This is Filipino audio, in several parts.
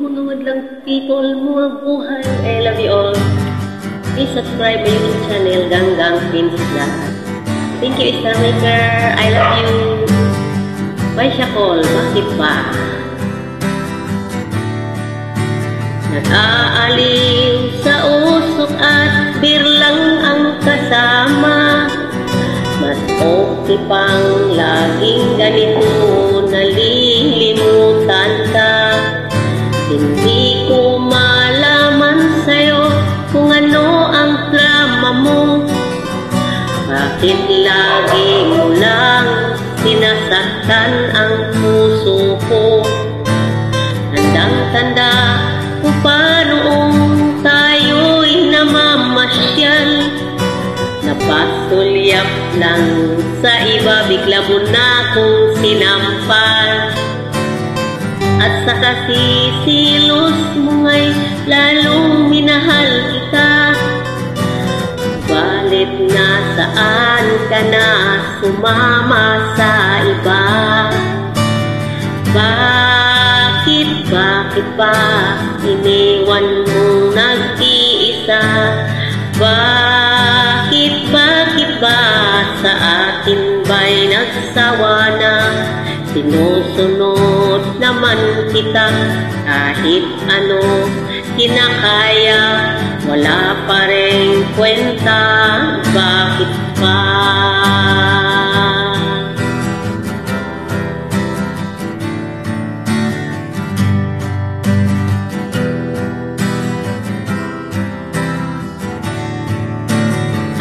Sumunod lang people mo ang buhay. I love you all. Please subscribe my YouTube channel, Ganggang Films Vlog. Thank you, Star Maker. I love you. Bye, Shakol. Bakit ba? Nag-aaliw sa usok at birlang ang kasama. Mas okay pang laging ganito, nalilimutan ka. Hindi ko malaman sa'yo kung ano ang drama mo. Bakit lagi mo lang sinasaktan ang puso ko? Tandang-tanda kung paano tayo'y namamasyal. Napasulyap lang sa iba, bigla mo na kong sinampal. At sa kasisilos mo ngay lalong minahal kita. Balit nasaan ka na sumama sa iba? Bakit ba iniwan mong nag-iisa? Bakit ba sa akin ba'y nagsawa na? Sinusunod naman kita kahit ano kinakaya, wala pa rin kwenta. Bakit ba?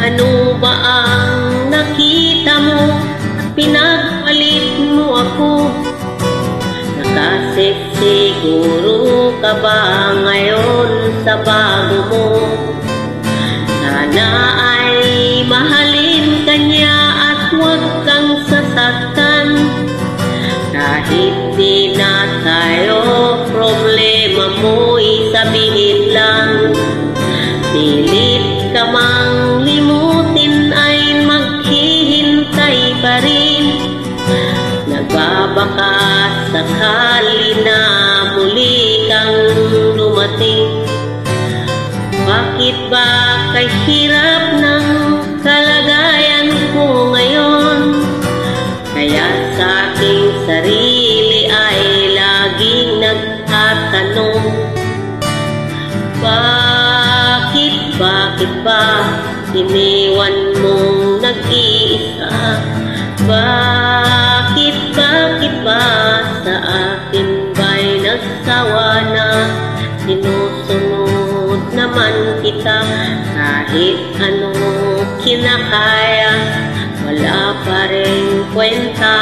Ano ba ang nakita mo at pinagpalit mo ako? Nakasiguro ka ba ngayon sa bago mo? Sana ay mahalin ka niya at huwag kang sasaktan. Kahit di na tayo, problema mo'y sabihin lang. Pilit ka mang limutin ay maghihintay pa rin. Nagbabaka sakali na muli kang dumating. Bakit ba kay hirap ng kalagayan ko ngayon? Kaya sa aking sarili ay laging nagtatanong, bakit ba iniwan mong nag-iisa? Bakit ba sa akin ba'y nagsawa na? Sinusunod naman kita kahit ano kinakaya, wala pa rin kwenta.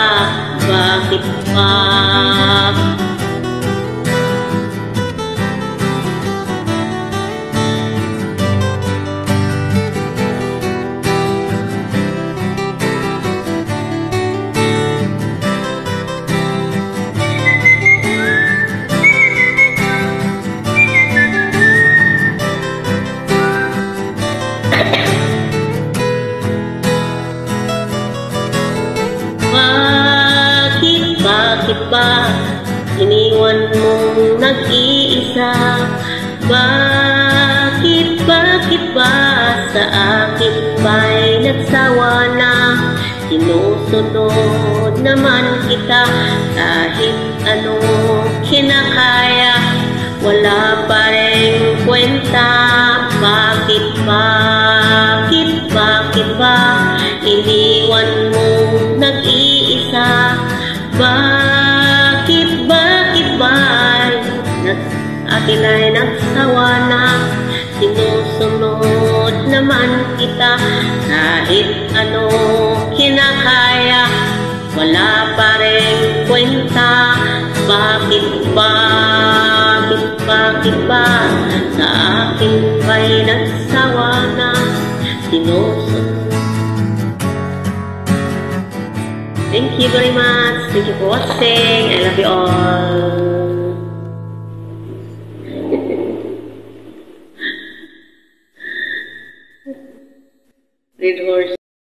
Bakit ba? Bakit ba iniwan mong nag-iisa? Bakit ba sa akin ba'y nagsawa na? Sinusunod naman kita kahit ano kinakaya, wala pa rin kwenta. Bakit ba iniwan mong nag-iisa? Bakit ba akin ay nagsawa na? Sinusunod naman kita kahit ano kinakaya, wala pa rin kwenta. Bakit ba sa akin ba'y nagsawa na? Sinusunod. Thank you very much. Thank you for watching. I love you all.